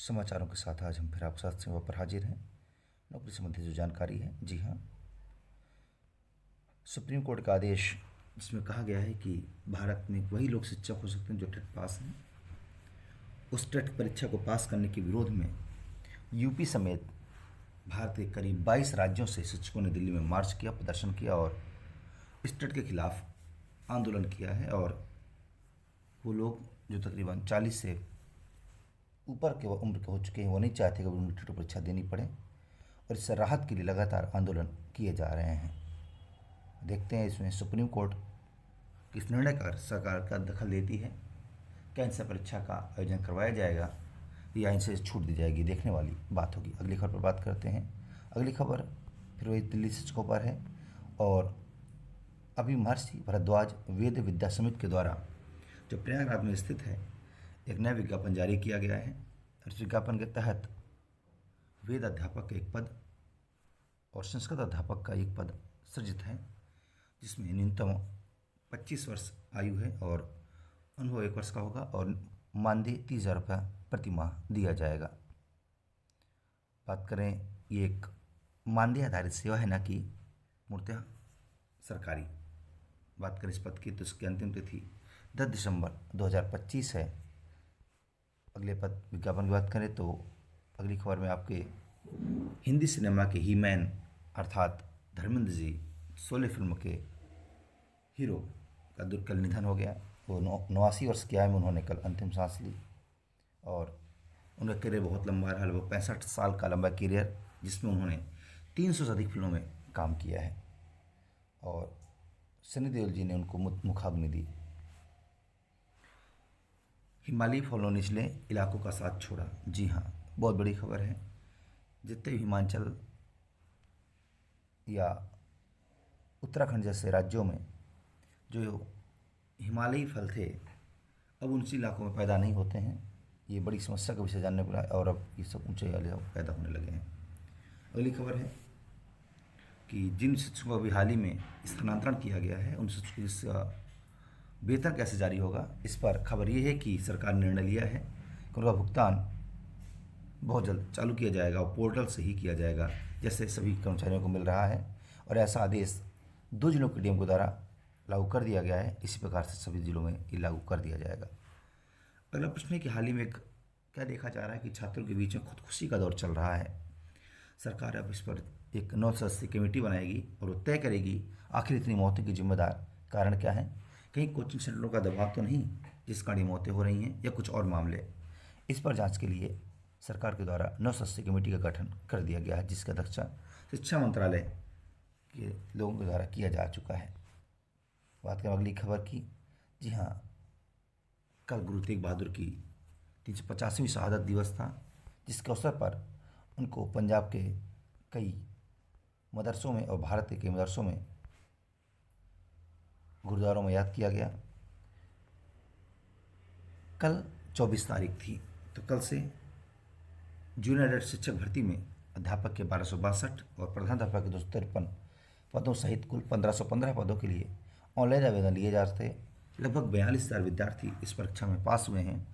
समाचारों के साथ आज हम फिर आपके साथ सेवा पर हाजिर हैं। नौकरी संबंधी जो जानकारी है, जी हाँ, सुप्रीम कोर्ट का आदेश जिसमें कहा गया है कि भारत में वही लोग शिक्षक हो सकते हैं जो टेट पास हैं। उस टेट परीक्षा को पास करने के विरोध में यूपी समेत भारत के करीब 22 राज्यों से शिक्षकों ने दिल्ली में मार्च किया, प्रदर्शन किया और इस टेट के खिलाफ आंदोलन किया है। और वो लोग जो तकरीबन 40 से ऊपर के उम्र के हो चुके हैं, वो नहीं चाहते कि उन्हें टेट परीक्षा देनी पड़े और इससे राहत के लिए लगातार आंदोलन किए जा रहे हैं। देखते हैं इसमें सुप्रीम कोर्ट किस निर्णय का सरकार का दखल देती है। क्या इनसे परीक्षा का आयोजन करवाया जाएगा या इनसे छूट दी जाएगी, देखने वाली बात होगी। अगली खबर पर बात करते हैं। अगली खबर फिर वही दिल्ली शिक्षकों पर है और अभी महर्षि भारद्वाज वेद विद्या समिति के द्वारा जो प्रयागराज में स्थित है, एक नया विज्ञापन जारी किया गया है। इस विज्ञापन के तहत वेद अध्यापक का एक पद और संस्कृत अध्यापक का एक पद सृजित है, जिसमें न्यूनतम 25 वर्ष आयु है और अनुभव 1 वर्ष का होगा और मानदेय 30,000 रुपया प्रति माह दिया जाएगा। बात करें, ये एक मानदेय आधारित सेवा है, ना कि मूर्तः सरकारी। बात करें इस पद की तो इसकी अंतिम तिथि 10 दिसंबर 2025 है। अगले पद विज्ञापन की बात करें तो अगली खबर में आपके हिंदी सिनेमा के ही मैन अर्थात धर्मेंद्र जी, शोले फिल्म के हीरो का कल निधन हो गया। वो 89 वर्ष की आयु में उन्होंने कल अंतिम सांस ली और उनका करियर बहुत लंबा रहा, लगभग 65 साल का लंबा करियर, जिसमें उन्होंने 300 से अधिक फिल्मों में काम किया है और सनी देओल जी ने उनको मुखाग्नि दी। हिमालयी फलों निचले इलाकों का साथ छोड़ा। जी हाँ, बहुत बड़ी खबर है। जितने भी हिमाचल या उत्तराखंड जैसे राज्यों में जो हिमालयी फल थे, अब उन इलाकों में पैदा नहीं होते हैं। ये बड़ी समस्या का विषय जानने को मिला और अब ये सब ऊंचे वाले पैदा होने लगे हैं। अगली खबर है कि जिन शिक्षकों को अभी हाल ही में स्थानांतरण किया गया है, उन शिक्षकों का वेतन कैसे जारी होगा, इस पर खबर ये है कि सरकार ने निर्णय लिया है कि उनका भुगतान बहुत जल्द चालू किया जाएगा और पोर्टल से ही किया जाएगा, जैसे सभी कर्मचारियों को मिल रहा है। और ऐसा आदेश 2 जिलों के डीएम के द्वारा लागू कर दिया गया है। इसी प्रकार से सभी जिलों में ये लागू कर दिया जाएगा। अगला प्रश्न है कि हाल ही में क्या देखा जा रहा है कि छात्रों के बीच में खुदकुशी का दौर चल रहा है। सरकार अब इस पर एक 9 सदस्यीय कमेटी बनाएगी और वो तय करेगी आखिर इतनी मौतों की जिम्मेदार कारण क्या है। कहीं कोचिंग सेंटरों का दबाव तो नहीं जिस कारण ये मौतें हो रही हैं, या कुछ और मामले। इस पर जांच के लिए सरकार के द्वारा 9 सदस्यीय कमेटी का गठन कर दिया गया है, जिसका अध्यक्षता शिक्षा मंत्रालय के लोगों के द्वारा किया जा चुका है। बात करें अगली खबर की। जी हाँ, कल गुरु तेग बहादुर की 350वीं शहादत दिवस था, जिसके अवसर पर उनको पंजाब के कई मदरसों में और भारत के कई मदरसों में गुरुद्वारों में याद किया गया। कल 24 तारीख थी, तो कल से जूनियर शिक्षक भर्ती में अध्यापक के 1262 और प्रधानाध्यापक के 253 पदों सहित कुल 1515 पदों के लिए ऑनलाइन आवेदन लिए जा रहे थे। लगभग 42,000 विद्यार्थी इस परीक्षा में पास हुए हैं।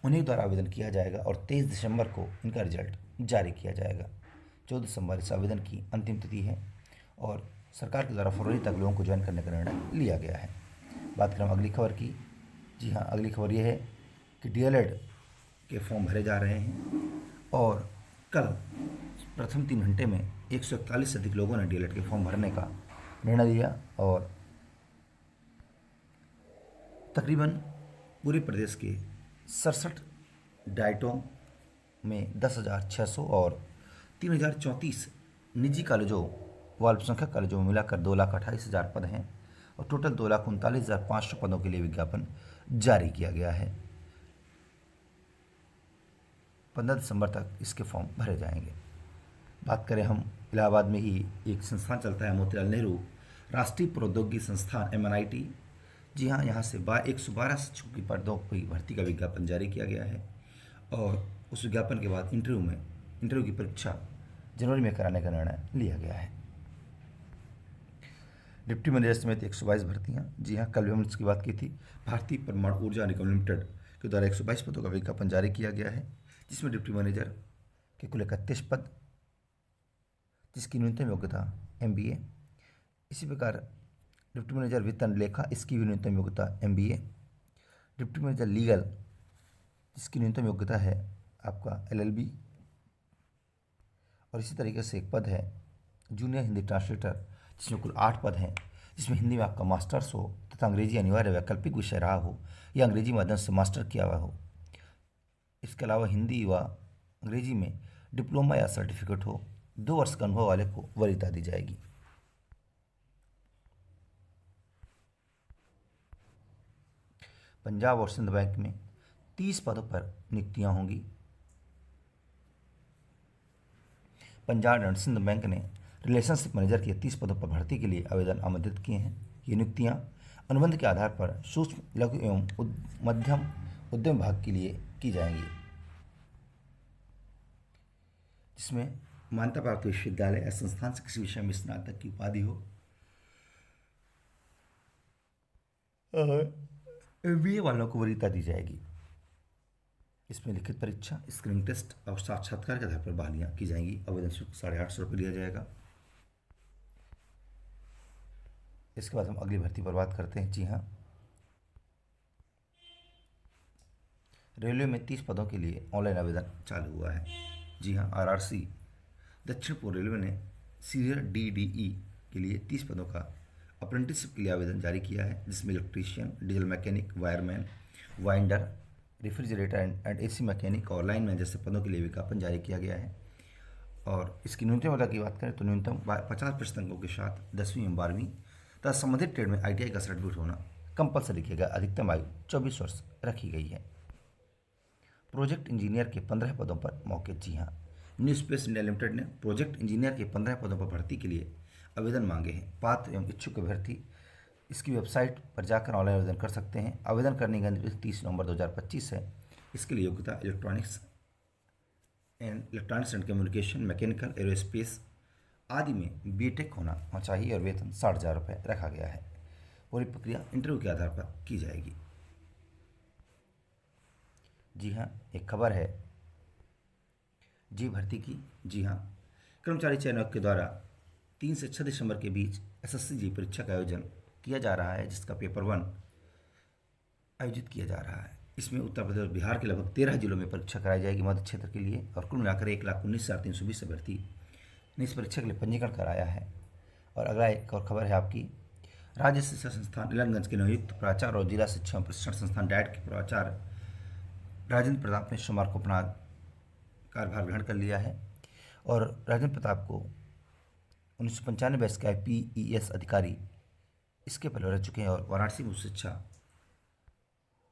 उन्हीं द्वारा आवेदन किया जाएगा और 23 दिसंबर को इनका रिजल्ट जारी किया जाएगा। 14 दिसंबर इस आवेदन की अंतिम तिथि है और सरकार के द्वारा फरवरी तक लोगों को ज्वाइन करने का निर्णय लिया गया है। बात करें अगली खबर की। जी हाँ, अगली खबर ये है कि डीएलएड के फॉर्म भरे जा रहे हैं और कल प्रथम 3 घंटे में 141 से अधिक लोगों ने डीएलएड के फॉर्म भरने का निर्णय लिया और तकरीबन पूरे प्रदेश के 67 डाइटों में 10,600 और 3,034 निजी कॉलेजों व अल्पसंख्यक कॉलेजों में मिलाकर 2,28,000 पद हैं और टोटल 2,39,500 पदों के लिए विज्ञापन जारी किया गया है। 15 दिसंबर तक इसके फॉर्म भरे जाएंगे। बात करें हम, इलाहाबाद में ही एक संस्थान चलता है, मोतीलाल नेहरू राष्ट्रीय प्रौद्योगिकी संस्थान MNIT। जी हाँ, यहाँ से 112 शिक्षकों की पदों की भर्ती का विज्ञापन जारी किया गया है और उस विज्ञापन के बाद इंटरव्यू की परीक्षा जनवरी में कराने का निर्णय लिया गया है। डिप्टी मैनेजर समेत 122 भर्तियाँ। जी हाँ, कल भी हमने इसकी बात की थी। भारतीय परमाणु ऊर्जा निगम लिमिटेड के द्वारा 122 पदों का विज्ञापन जारी किया गया है। जिसमें डिप्टी मैनेजर के कुल 31 पद, जिसकी न्यूनतम योग्यता MBA। इसी प्रकार डिप्टी मैनेजर वेतन लेखा, इसकी भी न्यूनतम योग्यता MBA। डिप्टी मैनेजर लीगल, जिसकी न्यूनतम योग्यता है आपका LLB। और इसी तरीके से एक पद है जूनियर हिंदी ट्रांसलेटर, जिसमें कुल 8 पद हैं, जिसमें हिंदी में आपका मास्टर्स हो तथा अंग्रेजी अनिवार्य वैकल्पिक विषय रहा हो या अंग्रेजी माध्यम से मास्टर किया हुआ हो। इसके अलावा हिंदी व अंग्रेजी में डिप्लोमा या सर्टिफिकेट हो। 2 वर्ष का अनुभव वाले को वरीयता दी जाएगी। पंजाब और सिंध बैंक में 30 पदों पर नियुक्तियां होंगी। पंजाब एंड सिंध बैंक ने रिलेशनशिप मैनेजर के 30 पदों पर भर्ती के लिए आवेदन आमंत्रित किए हैं। ये नियुक्तियां अनुबंध के आधार पर सूक्ष्म, लघु एवं मध्यम उद्यम विभाग के लिए की जाएंगी, जिसमें मान्यता प्राप्त विश्वविद्यालय या संस्थान से किसी विषय में स्नातक की उपाधि हो। MBA वालों को वरीयता दी जाएगी। इसमें लिखित परीक्षा, स्क्रीनिंग टेस्ट और साक्षात्कार के आधार पर बहालियां की जाएंगी। आवेदन शुल्क 850 रुपये लिया जाएगा। इसके बाद हम अगली भर्ती पर बात करते हैं। जी हाँ, रेलवे में 30 पदों के लिए ऑनलाइन आवेदन चालू हुआ है। जी हाँ, RRC दक्षिण पूर्व रेलवे ने सीनियर DDE के लिए 30 पदों का अप्रेंटिसशिप के लिए आवेदन जारी किया है, जिसमें electrician, diesel mechanic, wireman, winder, refrigerator and AC mechanic और लाइनमैन जैसे पदों के लिए विज्ञापन जारी किया गया है। और इसकी न्यूनतम योग्यता की बात करें तो न्यूनतम 50% अंकों के साथ 10वीं एवं 12वीं तथा संबंधित ट्रेड में ITI का सर्टिफिकेट होना कंपलसरी किया गया। अधिकतम आयु 24 वर्ष रखी गई है। प्रोजेक्ट इंजीनियर के 15 पदों पर मौके। जी हाँ, न्यू स्पेस इंडिया लिमिटेड ने प्रोजेक्ट इंजीनियर के 15 पदों पर भर्ती के लिए आवेदन मांगे हैं। पात्र एवं इच्छुक अभ्यर्थी इसकी वेबसाइट पर जाकर ऑनलाइन आवेदन कर सकते हैं। आवेदन करने की अंतिम तिथि 30 नवंबर 2025 है। इसके लिए योग्यता electronics and communication, mechanical, aerospace आदि में BTech होना चाहिए और वेतन 60,000 रुपये रखा गया है। पूरी प्रक्रिया इंटरव्यू के आधार पर की जाएगी। जी हाँ, एक खबर है जी भर्ती की। जी हाँ, कर्मचारी चयन आयोग के द्वारा 3 से 6 दिसंबर के बीच SSC जी परीक्षा का आयोजन किया जा रहा है, जिसका पेपर 1 आयोजित किया जा रहा है। इसमें उत्तर प्रदेश और बिहार के लगभग 13 जिलों में परीक्षा कराई जाएगी मध्य क्षेत्र के लिए। और कुल मिलाकर 1,19,320 अभ्यर्थी ने इस परीक्षा के लिए पंजीकरण कराया है। और अगला एक और खबर है आपकी, राज्य शिक्षा संस्थान नीलमगंज के नियुक्त प्राचार्य और जिला शिक्षा प्रशिक्षण संस्थान डाइट के प्राचार्य राजेंद्र प्रताप ने सोमवार को अपना कार्यभार ग्रहण कर लिया है। और राजेंद्र प्रताप को 1995 बैच के IPES अधिकारी इसके पहले रह चुके हैं और वाराणसी में उच्च शिक्षा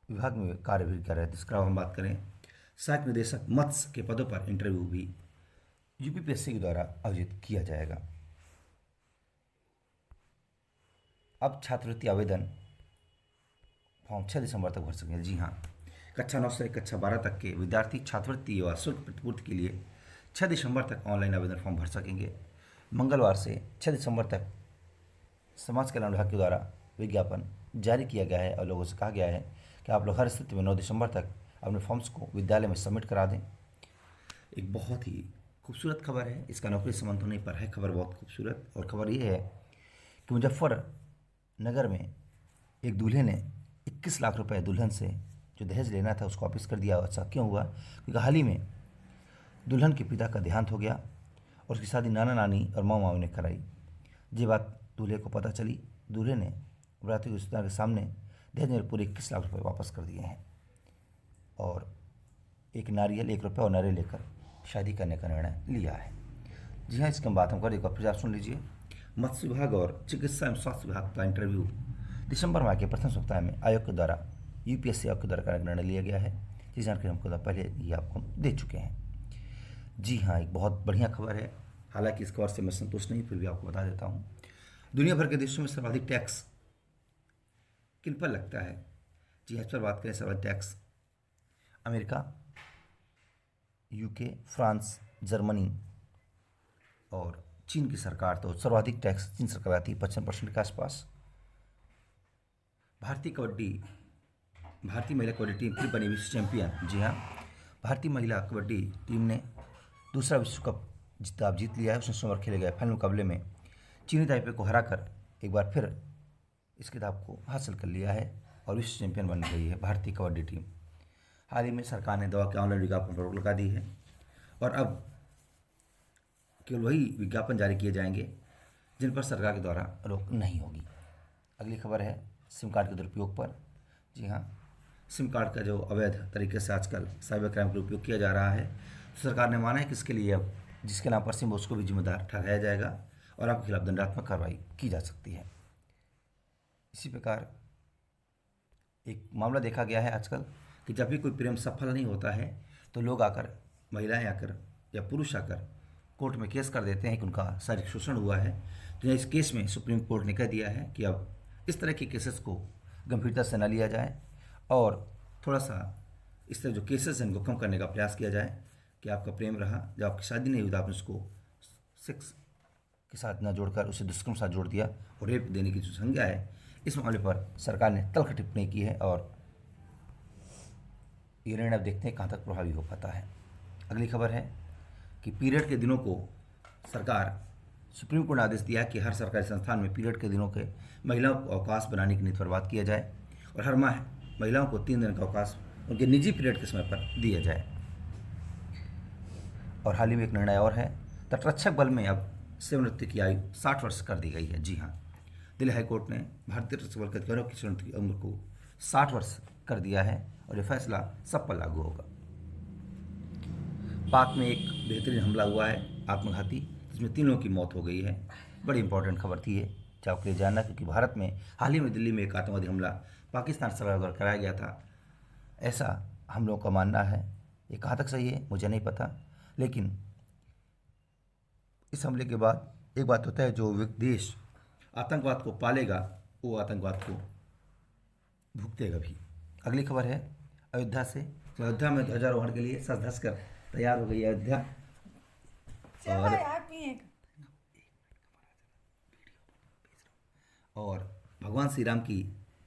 विभाग में कार्य भी कर रहे थे। इसके अलावा हम बात करें सहायक निदेशक मत्स्य के पदों पर इंटरव्यू भी UPPSC के द्वारा आयोजित किया जाएगा। अब छात्रवृत्ति आवेदन फॉर्म 6 दिसंबर तक भर सकेंगे। जी हाँ, कक्षा 9 से कक्षा 12 तक के विद्यार्थी छात्रवृत्ति व शुल्क प्रतिपूर्ति के लिए 6 दिसंबर तक ऑनलाइन आवेदन फॉर्म भर सकेंगे। मंगलवार से 6 दिसंबर तक समाज कल्याण विभाग के द्वारा विज्ञापन जारी किया गया है और लोगों से कहा गया है कि आप लोग हर स्थिति में 9 दिसंबर तक अपने फॉर्म्स को विद्यालय में सबमिट करा दें। एक बहुत ही खूबसूरत खबर है, इसका नौकरी संबंध होने पर है खबर बहुत खूबसूरत। और खबर ये है कि मुजफ्फरनगर में एक दूल्हे ने 21 लाख रुपए दुल्हन से जो दहेज लेना था उसको वापस कर दिया। ऐसा क्यों हुआ? क्योंकि हाल ही में दुल्हन के पिता का देहांत हो गया और उसकी शादी नाना नानी और मामा मामी ने कराई। ये बात दूल्हे को पता चली। दूल्हे ने बराती के रिश्तेदार के सामने दहेज में पूरे 21 लाख रुपए वापस कर दिए हैं और एक नारियल 1 रुपये और नारियल लेकर शादी करने का निर्णय लिया है। जी हाँ, इसके बात हम करें, एक बार फिर आप सुन लीजिए। मत्स्य विभाग और चिकित्सा एवं स्वास्थ्य विभाग का इंटरव्यू दिसंबर माह के प्रथम सप्ताह में आयोग के द्वारा UPSC आयोग के द्वारा का निर्णय लिया गया है। जिस जानकारी हमको पहले ये आपको दे चुके हैं। जी हाँ, एक बहुत बढ़िया खबर है। हालांकि इस खबर से मैं संतुष्ट नहीं, फिर भी आपको बता देता हूँ। दुनिया भर के देशों में सर्वाधिक टैक्स किन पर लगता है? जी हाँ, इस पर बात करें। सर्वाधिक tax America, UK, France, Germany और चीन की सरकार। तो सर्वाधिक टैक्स चीन सरकार आती है 55% के आसपास। भारतीय महिला कबड्डी टीम फिर बनी विश्व चैंपियन। जी हाँ, भारतीय महिला कबड्डी टीम ने दूसरा विश्व कप खिताब जीत लिया है। उसने सोमवार खेले गए फाइनल मुकाबले में चीनी ताइपे को हराकर एक बार फिर इस खिताब को हासिल कर लिया है और विश्व चैंपियन बन गई है भारतीय कबड्डी टीम। हाल ही में सरकार ने दवा के ऑनलाइन विज्ञापन पर रोक लगा दी है और अब केवल वही विज्ञापन जारी किए जाएंगे जिन पर सरकार के द्वारा रोक नहीं होगी। अगली खबर है सिम कार्ड के दुरुपयोग पर। जी हाँ, सिम कार्ड का जो अवैध तरीके से आजकल साइबर क्राइम का उपयोग किया जा रहा है, तो सरकार ने माना है कि इसके लिए अब जिसके नाम पर सिम हो उसको भी जिम्मेदार ठहराया जाएगा और आपके खिलाफ दंडात्मक कार्रवाई की जा सकती है। इसी प्रकार एक मामला देखा गया है आजकल कि जब भी कोई प्रेम सफल नहीं होता है तो लोग आकर, महिलाएं आकर या पुरुष आकर कोर्ट में केस कर देते हैं कि उनका शारीरिक शोषण हुआ है। तो इस केस में सुप्रीम कोर्ट ने कह दिया है कि अब इस तरह के केसेस को गंभीरता से न लिया जाए और थोड़ा सा इस तरह जो केसेस हैं इनको कम करने का प्रयास किया जाए कि आपका प्रेम रहा, जब आपकी शादी नहीं हुई तो आपने उसको सेक्स के साथ न जोड़कर उसे दुष्कर्म के साथ जोड़ दिया और रेप देने की जो संज्ञा है, इस मामले पर सरकार ने तल्ख टिप्पणी की है और ये निर्णय अब देखते हैं कहाँ तक प्रभावी हो पाता है। अगली खबर है कि पीरियड के दिनों को सरकार, सुप्रीम कोर्ट ने आदेश दिया कि हर सरकारी संस्थान में पीरियड के दिनों के महिलाओं को अवकाश बनाने की नीति पर बात किया जाए और हर माह महिलाओं को 3 दिन का अवकाश उनके निजी पीरियड के समय पर दिया जाए। और हाल ही में एक निर्णय और है, तटरक्षक बल में अब सेवानिवृत्ति की आयु 60 वर्ष कर दी गई है। जी हाँ, दिल्ली हाईकोर्ट ने भारतीय तटरक्षक बल के अधिकारियों की सेवानिवृत्ति की उम्र को 60 वर्ष कर दिया है और यह फैसला सब पर लागू होगा। पाक में एक बेहतरीन हमला हुआ है आत्मघाती, जिसमें 3 लोगों की मौत हो गई है। बड़ी इंपॉर्टेंट खबर थी ये, चाहे आपके लिए जानना, क्योंकि भारत में हाल ही में दिल्ली में एक आतंकवादी हमला पाकिस्तान सरकार द्वारा कराया गया था, ऐसा हम लोगों का मानना है। ये कहाँ तक सही है मुझे नहीं पता, लेकिन इस हमले के बाद एक बात होता है, जो देश आतंकवाद को पालेगा वो आतंकवाद को भुगतेगा भी। अगली खबर है अयोध्या से। तो अयोध्या में ध्वजारोहण के लिए सज धज कर तैयार हो गई है अयोध्या और भगवान श्री राम की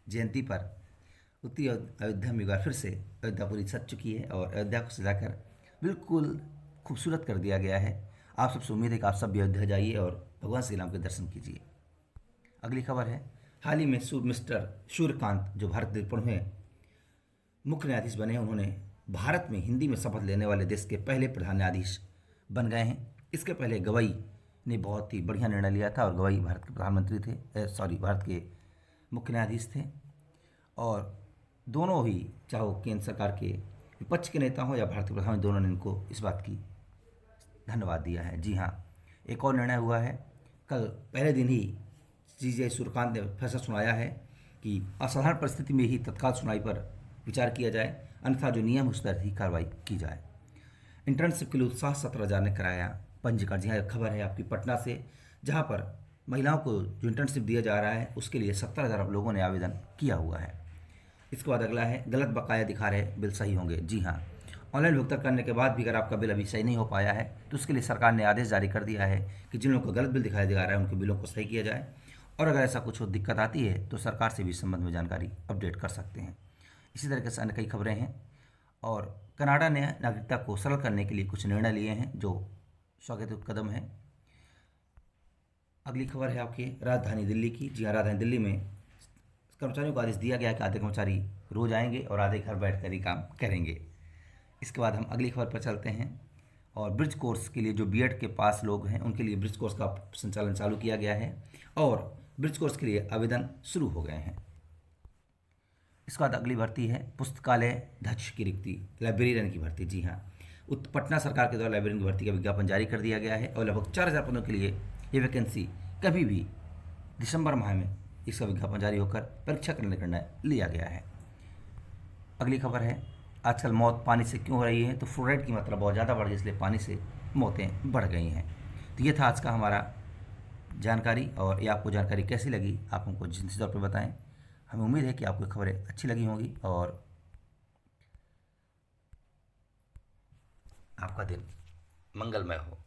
जयंती पर उत्तरी अयोध्या में एक बार फिर से अयोध्या पूरी सज चुकी है और अयोध्या को सजाकर बिल्कुल खूबसूरत कर दिया गया है। आप सबसे उम्मीद है कि आप सब भी अयोध्या जाइए और भगवान श्री राम के दर्शन कीजिए। अगली खबर है, हाल ही में मिस्टर सूर्यकांत जो भारत के 53वें मुख्य न्यायाधीश बने हैं, उन्होंने भारत में हिंदी में शपथ लेने वाले देश के पहले प्रधान न्यायाधीश बन गए हैं। इसके पहले गवई ने बहुत ही बढ़िया निर्णय लिया था और गवई भारत के प्रधानमंत्री थे, भारत के मुख्य न्यायाधीश थे और दोनों ही, चाहे वो केंद्र सरकार के विपक्ष के नेता हों या भारतीय प्रधानमंत्री, दोनों ने इनको इस बात की धन्यवाद दिया है। जी हाँ, एक और निर्णय हुआ है, कल पहले दिन ही CJ सूर्यकांत ने फैसला सुनाया है कि असाधारण परिस्थिति में ही तत्काल सुनवाई पर विचार किया जाए, अन्यथा जो नियम उस पर ही कार्रवाई की जाए। इंटर्नशिप के लिए उत्साह 17,000 ने कराया पंजीकरण। जी हाँ, खबर है आपकी पटना से, जहाँ पर महिलाओं को जो इंटर्नशिप दिया जा रहा है उसके लिए 17,000 लोगों ने आवेदन किया हुआ है। इसके बाद अगला है, गलत बकाया दिखा रहे बिल सही होंगे। जी हाँ, ऑनलाइन भुगतान करने के बाद भी अगर आपका बिल अभी सही नहीं हो पाया है तो उसके लिए सरकार ने आदेश जारी कर दिया है कि जिन लोगों को गलत बिल दिखाया जा रहा है उनके बिलों को सही किया जाए और अगर ऐसा कुछ दिक्कत आती है तो सरकार से भी इस संबंध में जानकारी अपडेट कर सकते हैं। इसी तरीके से अन्य कई खबरें हैं और कनाडा ने नागरिकता को सरल करने के लिए कुछ निर्णय लिए हैं जो स्वागत कदम है। अगली खबर है आपकी राजधानी दिल्ली की। जी हाँ, राजधानी दिल्ली में कर्मचारियों को आदेश दिया गया है कि आधे कर्मचारी रोज आएंगे और आधे घर बैठ कर ही काम करेंगे। इसके बाद हम अगली खबर पर चलते हैं और ब्रिज कोर्स के लिए जो बीएड के पास लोग हैं उनके लिए ब्रिज कोर्स का संचालन चालू किया गया है और ब्रिज कोर्स के लिए आवेदन शुरू हो गए हैं। इसके बाद अगली भर्ती है पुस्तकालय अध्यक्ष की रिक्ति, लाइब्रेरियन की भर्ती। जी हाँ, पटना सरकार के द्वारा लाइब्रेरियन की भर्ती का विज्ञापन जारी कर दिया गया है और लगभग 4,000 पदों के लिए ये वैकेंसी कभी भी दिसंबर माह में इसका विज्ञापन जारी होकर परीक्षा करने का निर्णय लिया गया है। अगली खबर है, आजकल मौत पानी से क्यों हो रही है, तो फ्लोराइड की मात्रा बहुत ज़्यादा बढ़ गई इसलिए पानी से मौतें बढ़ गई हैं। तो ये था आज का हमारा जानकारी और ये आपको जानकारी कैसी लगी आप हमको जिनसे तौर पर बताएं। हमें उम्मीद है कि आपको खबरें अच्छी लगी होंगी और आपका दिन मंगलमय हो।